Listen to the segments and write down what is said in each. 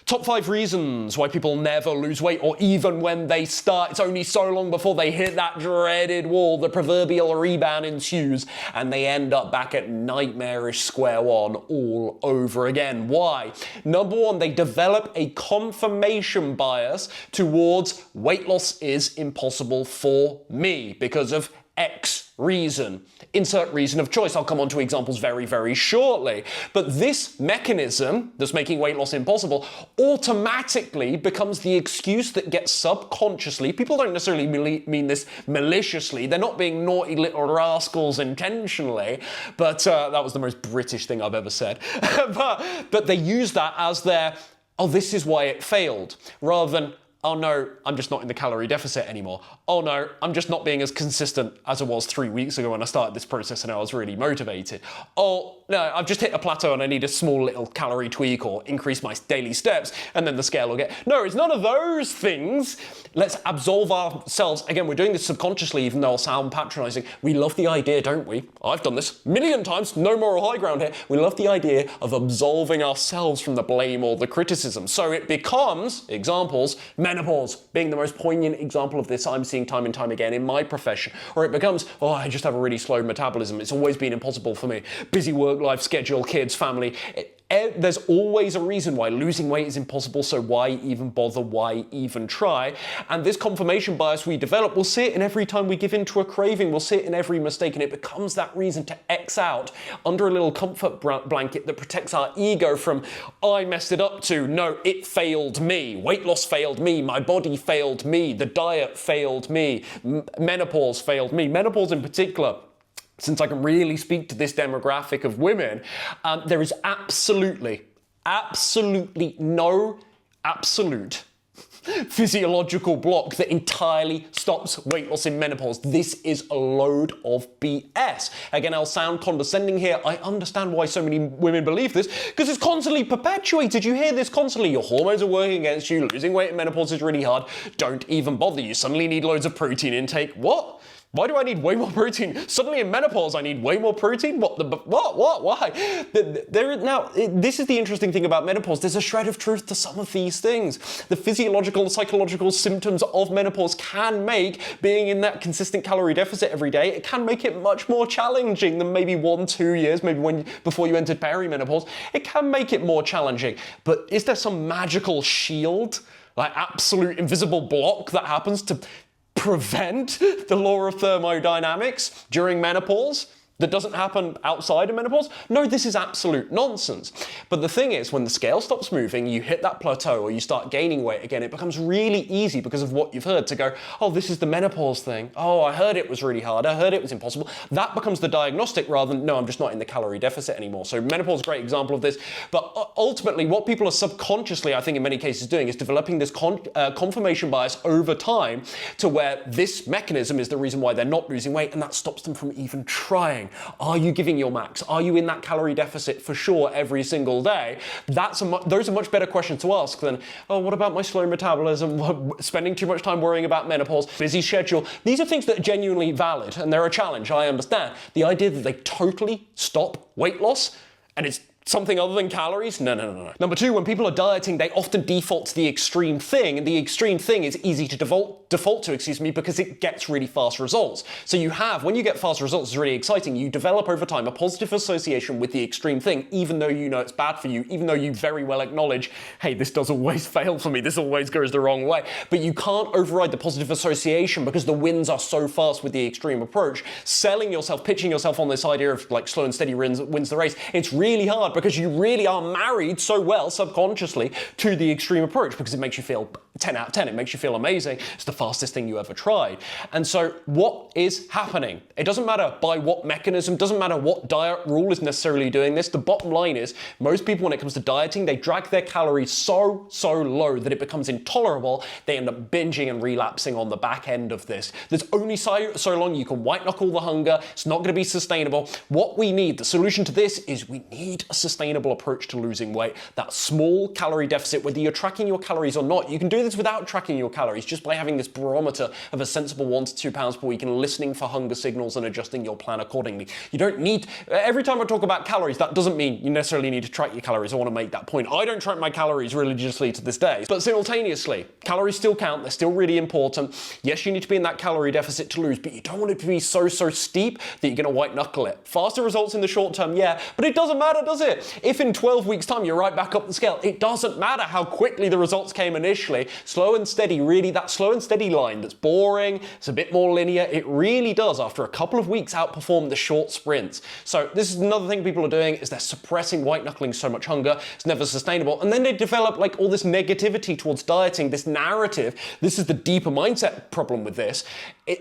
Top 5 reasons why people never lose weight, or even when they start, it's only so long before they hit that dreaded wall, the proverbial rebound ensues, and they end up back at nightmarish square one all over again. Why? Number one, they develop a confirmation bias towards weight loss is impossible for me because of X reason. Insert reason of choice. I'll come on to examples very, very shortly. But this mechanism that's making weight loss impossible automatically becomes the excuse that gets subconsciously, people don't necessarily mean this maliciously, they're not being naughty little rascals intentionally, but that was the most British thing I've ever said. but they use that as their, oh, this is why it failed, rather than, oh no, I'm just not in the calorie deficit anymore. Oh no, I'm just not being as consistent as I was 3 weeks ago when I started this process and I was really motivated. Oh no, I've just hit a plateau and I need a small little calorie tweak or increase my daily steps and then the scale will get... No, it's none of those things. Let's absolve ourselves. Again, we're doing this subconsciously, even though I'll sound patronizing. We love the idea, don't we? I've done this a million times, no moral high ground here. We love the idea of absolving ourselves from the blame or the criticism. So it becomes, examples, menopause being the most poignant example of this I'm seeing time and time again in my profession. Or it becomes, oh, I just have a really slow metabolism. It's always been impossible for me. Busy work life, schedule, kids, family. There's always a reason why losing weight is impossible, so why even bother, why even try? And this confirmation bias we develop, we'll see it in every time we give in to a craving, we'll see it in every mistake, and it becomes that reason to X out under a little comfort blanket that protects our ego from, I messed it up, to, no, it failed me, weight loss failed me, my body failed me, the diet failed me, menopause failed me. Menopause in particular, since I can really speak to this demographic of women, there is absolutely no absolute physiological block that entirely stops weight loss in menopause. This is a load of BS. Again, I'll sound condescending here. I understand why so many women believe this, because it's constantly perpetuated. You hear this constantly. Your hormones are working against you. Losing weight in menopause is really hard. Don't even bother. You suddenly need loads of protein intake. What? Why do I need way more protein? Suddenly in menopause, I need way more protein? What? Why? Now, this is the interesting thing about menopause. There's a shred of truth to some of these things. The physiological and psychological symptoms of menopause can make being in that consistent calorie deficit every day, it can make it much more challenging than maybe 1-2 years, maybe before you entered perimenopause. It can make it more challenging. But is there some magical shield, like absolute invisible block that happens to prevent the law of thermodynamics during menopause that doesn't happen outside of menopause? No, this is absolute nonsense. But the thing is, when the scale stops moving, you hit that plateau or you start gaining weight again, it becomes really easy because of what you've heard to go, oh, this is the menopause thing. Oh, I heard it was really hard. I heard it was impossible. That becomes the diagnostic rather than, no, I'm just not in the calorie deficit anymore. So menopause is a great example of this. But ultimately, what people are subconsciously, I think in many cases doing, is developing this confirmation bias over time to where this mechanism is the reason why they're not losing weight, and that stops them from even trying. Are you giving your max? Are you in that calorie deficit for sure every single day? Those are much better questions to ask than, oh, what about my slow metabolism, spending too much time worrying about menopause, busy schedule. These are things that are genuinely valid and they're a challenge, I understand. The idea that they totally stop weight loss and it's something other than calories? No. Number two, when people are dieting, they often default to the extreme thing, and the extreme thing is easy to default to, because it gets really fast results. So when you get fast results, it's really exciting. You develop over time a positive association with the extreme thing, even though you know it's bad for you, even though you very well acknowledge, hey, this does always fail for me, this always goes the wrong way. But you can't override the positive association because the wins are so fast with the extreme approach. Selling yourself, pitching yourself on this idea of like slow and steady wins the race, it's really hard because you really are married so well subconsciously to the extreme approach because it makes you feel 10 out of 10. It makes you feel amazing. It's the fastest thing you ever tried. And so what is happening? It doesn't matter by what mechanism, doesn't matter what diet rule is necessarily doing this. The bottom line is most people, when it comes to dieting, they drag their calories so low that it becomes intolerable. They end up binging and relapsing on the back end of this. There's only so long you can white knuckle the hunger. It's not going to be sustainable. What we need, the solution to this, is we need a sustainable approach to losing weight. That small calorie deficit, whether you're tracking your calories or not. You can do this without tracking your calories, just by having this barometer of a sensible 1 to 2 pounds per week and listening for hunger signals and adjusting your plan accordingly. You don't need, every time I talk about calories, that doesn't mean you necessarily need to track your calories. I want to make that point. I don't track my calories religiously to this day, but simultaneously, calories still count. They're still really important. Yes, you need to be in that calorie deficit to lose, but you don't want it to be so steep that you're going to white knuckle it. Faster results in the short term, yeah, but it doesn't matter, does it? If in 12 weeks time you're right back up the scale, it doesn't matter how quickly the results came initially. Slow and steady, really, that slow and steady line that's boring, it's a bit more linear, it really does, after a couple of weeks, outperform the short sprints. So this is another thing people are doing, is they're suppressing white knuckling so much hunger, it's never sustainable, and then they develop like all this negativity towards dieting, this narrative. This is the deeper mindset problem with this.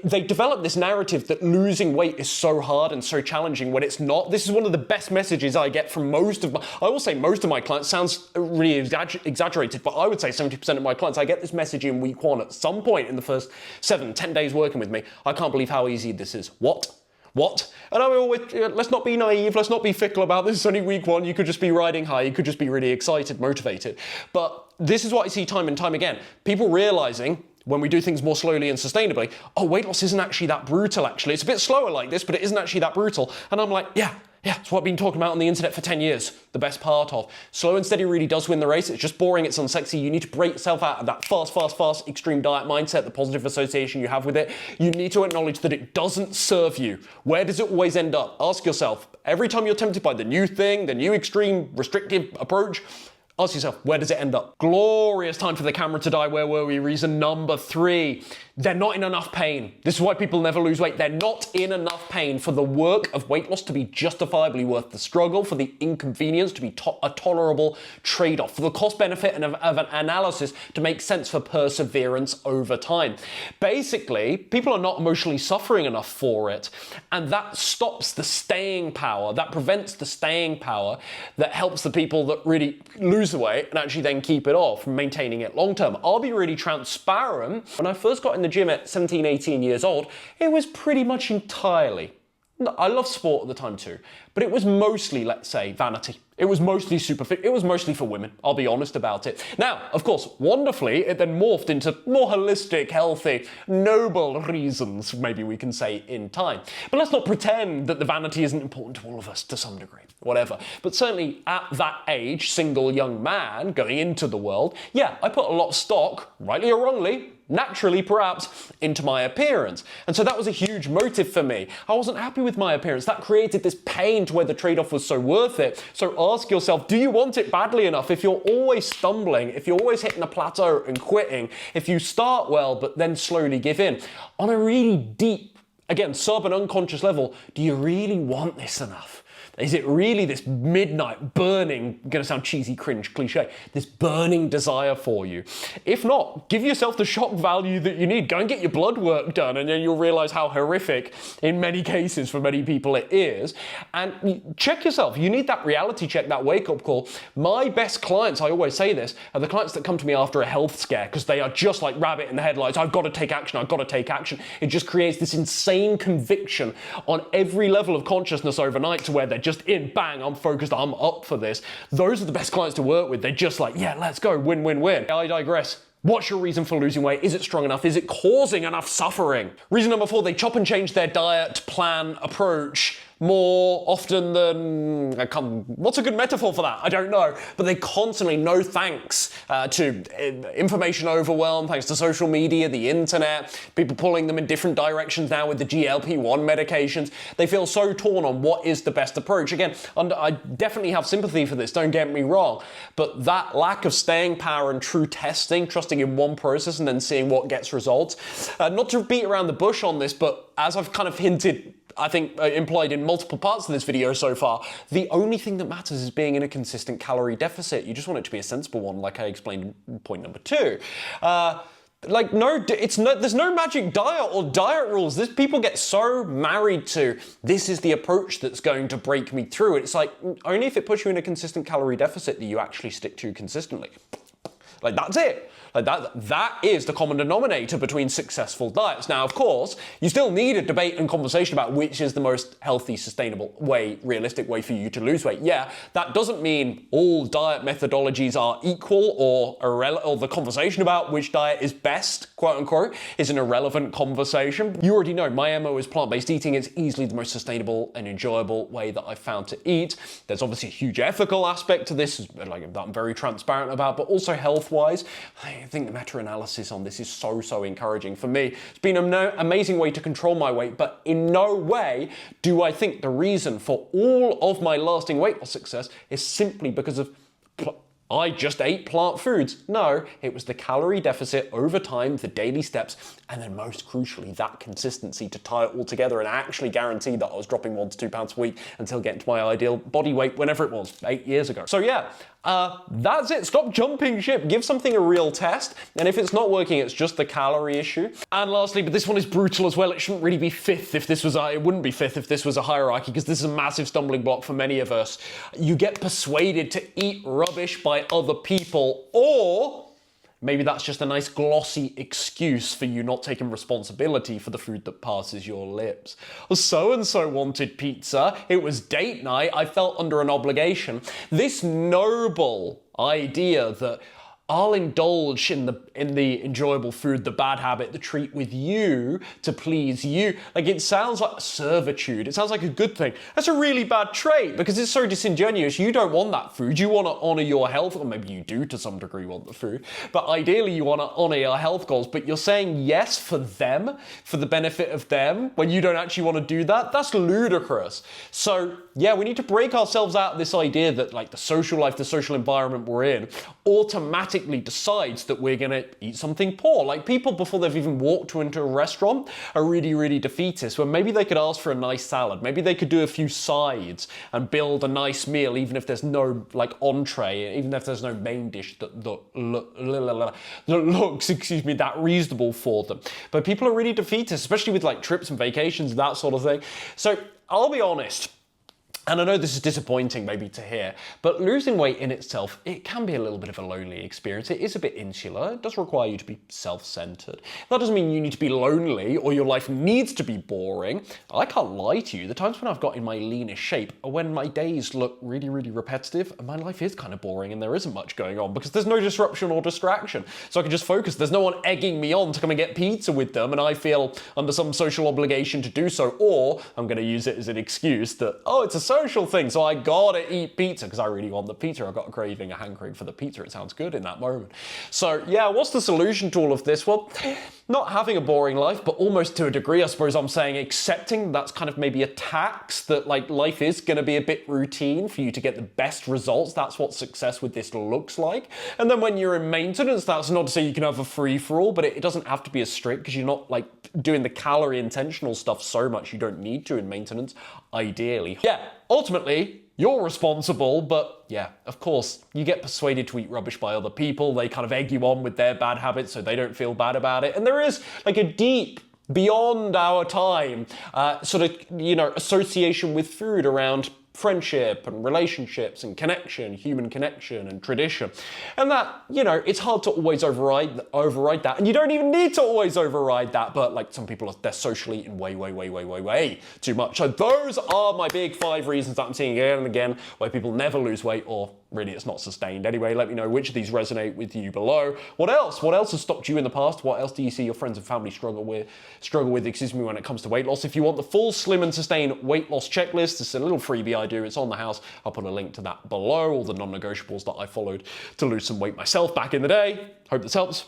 They develop this narrative that losing weight is so hard and so challenging when it's not. This is one of the best messages I get from most of my, I will say most of my clients, sounds really exaggerated, but I would say 70% of my clients, I get this message in week 1 at some point in the first 7-10 days working with me. I can't believe how easy this is. What? And I always, let's not be naive, let's not be fickle about this. It's only week 1, you could just be riding high, you could just be really excited, motivated. But this is what I see time and time again. People realizing, when we do things more slowly and sustainably, oh, weight loss isn't actually that brutal, actually. It's a bit slower like this, but it isn't actually that brutal. And I'm like, yeah, it's what I've been talking about on the internet for 10 years. The best part of. Slow and steady really does win the race. It's just boring, it's unsexy. You need to break yourself out of that fast, extreme diet mindset, the positive association you have with it. You need to acknowledge that it doesn't serve you. Where does it always end up? Ask yourself, every time you're tempted by the new thing, the new extreme restrictive approach, ask yourself, where does it end up? Glorious time for the camera to die. Where were we? Reason number 3. They're not in enough pain. This is why people never lose weight. They're not in enough pain for the work of weight loss to be justifiably worth the struggle, for the inconvenience to be a tolerable trade-off, for the cost benefit of an analysis to make sense for perseverance over time. Basically, people are not emotionally suffering enough for it, and that stops the staying power, that prevents the staying power that helps the people that really lose the weight and actually then keep it off from maintaining it long term. I'll be really transparent. When I first got in the gym at 17, 18 years old, it was pretty much entirely, I love sport at the time too, but it was mostly, let's say, vanity. It was mostly superficial. It was mostly for women. I'll be honest about it. Now, of course, wonderfully, it then morphed into more holistic, healthy, noble reasons, maybe we can say, in time. But let's not pretend that the vanity isn't important to all of us to some degree, whatever. But certainly at that age, single young man going into the world, yeah, I put a lot of stock, rightly or wrongly, naturally perhaps, into my appearance. And so that was a huge motive for me. I wasn't happy with my appearance. That created this pain to where the trade-off was so worth it. So ask yourself, do you want it badly enough? If you're always stumbling, if you're always hitting a plateau and quitting, if you start well but then slowly give in, on a really deep, again, sub and unconscious level, do you really want this enough? Is it really this midnight burning, gonna sound cheesy, cringe, cliche, this burning desire for you? If not, give yourself the shock value that you need. Go and get your blood work done, and then you'll realize how horrific, in many cases, for many people it is. And check yourself. You need that reality check, that wake-up call. My best clients, I always say this, are the clients that come to me after a health scare, because they are just like rabbit in the headlights. I've got to take action, I've got to take action. It just creates this insane conviction on every level of consciousness overnight to where they're just in, bang, I'm focused, I'm up for this. Those are the best clients to work with. They're just like, yeah, let's go, win, win, win. I digress. What's your reason for losing weight? Is it strong enough? Is it causing enough suffering? Reason number 4, they chop and change their diet, plan, approach more often than, what's a good metaphor for that? I don't know. But they constantly, no thanks to information overwhelm, thanks to social media, the internet, people pulling them in different directions now with the GLP-1 medications. They feel so torn on what is the best approach. Again, I definitely have sympathy for this, don't get me wrong. But that lack of staying power and true testing, trusting in one process and then seeing what gets results. Not to beat around the bush on this, but as I've kind of hinted, I think implied in multiple parts of this video so far, the only thing that matters is being in a consistent calorie deficit. You just want it to be a sensible one, like I explained in point number 2. There's no magic diet or diet rules. People get so married to, this is the approach that's going to break me through. It's like, only if it puts you in a consistent calorie deficit that you actually stick to consistently. Like, that's it. Like, that is the common denominator between successful diets. Now, of course, you still need a debate and conversation about which is the most healthy, sustainable way, realistic way for you to lose weight. Yeah, that doesn't mean all diet methodologies are equal or irrelevant, or the conversation about which diet is best, quote unquote, is an irrelevant conversation. You already know my MO is plant-based eating. It's easily the most sustainable and enjoyable way that I've found to eat. There's obviously a huge ethical aspect to this, like that I'm very transparent about, but also health-wise, I think the meta-analysis on this is so encouraging. For me, it's been an amazing way to control my weight, but in no way do I think the reason for all of my lasting weight loss success is simply because of I just ate plant foods. No, it was the calorie deficit over time, the daily steps, and then most crucially, that consistency to tie it all together and actually guarantee that I was dropping 1 to 2 pounds a week until getting to my ideal body weight whenever it was, 8 years ago. So yeah, that's it. Stop jumping ship. Give something a real test. And if it's not working, it's just the calorie issue. And lastly, but this one is brutal as well. It shouldn't really be fifth if this was it wouldn't be fifth if this was a hierarchy, because this is a massive stumbling block for many of us. You get persuaded to eat rubbish by other people, or maybe that's just a nice glossy excuse for you not taking responsibility for the food that passes your lips. Well, so-and-so wanted pizza. It was date night. I felt under an obligation. This noble idea that I'll indulge in the enjoyable food, the bad habit, the treat with you to please you. Like, it sounds like servitude. It sounds like a good thing. That's a really bad trait because it's so disingenuous. You don't want that food. You want to honor your health, or maybe you do to some degree want the food, but ideally you want to honor your health goals, but you're saying yes for them, for the benefit of them, when you don't actually want to do that. That's ludicrous. So yeah, we need to break ourselves out of this idea that like the social life, the social environment we're in automatically decides that we're going to eat something poor. Like, people before they've even walked into a restaurant are really defeatist, where maybe they could ask for a nice salad, maybe they could do a few sides and build a nice meal, even if there's no like entree, even if there's no main dish that looks, that reasonable for them. But people are really defeatist, especially with like trips and vacations, that sort of thing. So I'll be honest, and I know this is disappointing maybe to hear, but losing weight in itself, it can be a little bit of a lonely experience. It is a bit insular. It does require you to be self-centered. That doesn't mean you need to be lonely or your life needs to be boring. I can't lie to you. The times when I've got in my leanest shape are when my days look really repetitive and my life is kind of boring and there isn't much going on because there's no disruption or distraction. So I can just focus. There's no one egging me on to come and get pizza with them and I feel under some social obligation to do so, or I'm going to use it as an excuse that, oh, it's a social thing, so I gotta eat pizza because I really want the pizza. I've got a craving, a hankering for the pizza. It sounds good in that moment. So yeah, what's the solution to all of this? Well, not having a boring life, but almost to a degree, I suppose I'm saying accepting that's kind of maybe a tax, that like life is gonna be a bit routine for you to get the best results. That's what success with this looks like. And then when you're in maintenance, that's not to say you can have a free-for-all, but it doesn't have to be as strict because you're not like doing the calorie intentional stuff so much you don't need to in maintenance, ideally. Yeah, ultimately, you're responsible, but yeah, of course, you get persuaded to eat rubbish by other people. They kind of egg you on with their bad habits so they don't feel bad about it. And there is like a deep, beyond our time, sort of, association with food around friendship and relationships and connection, human connection and tradition. And that, it's hard to always override that. And you don't even need to always override that, but like some people, they're socially eating way too much. So those are my big 5 reasons that I'm seeing again and again why people never lose weight, or really it's not sustained. Anyway, let me know which of these resonate with you below. What else? What else has stopped you in the past? What else do you see your friends and family struggle with, when it comes to weight loss? If you want the full slim and sustained weight loss checklist, it's a little freebie I do. It's on the house. I'll put a link to that below, all the non-negotiables that I followed to lose some weight myself back in the day. Hope this helps.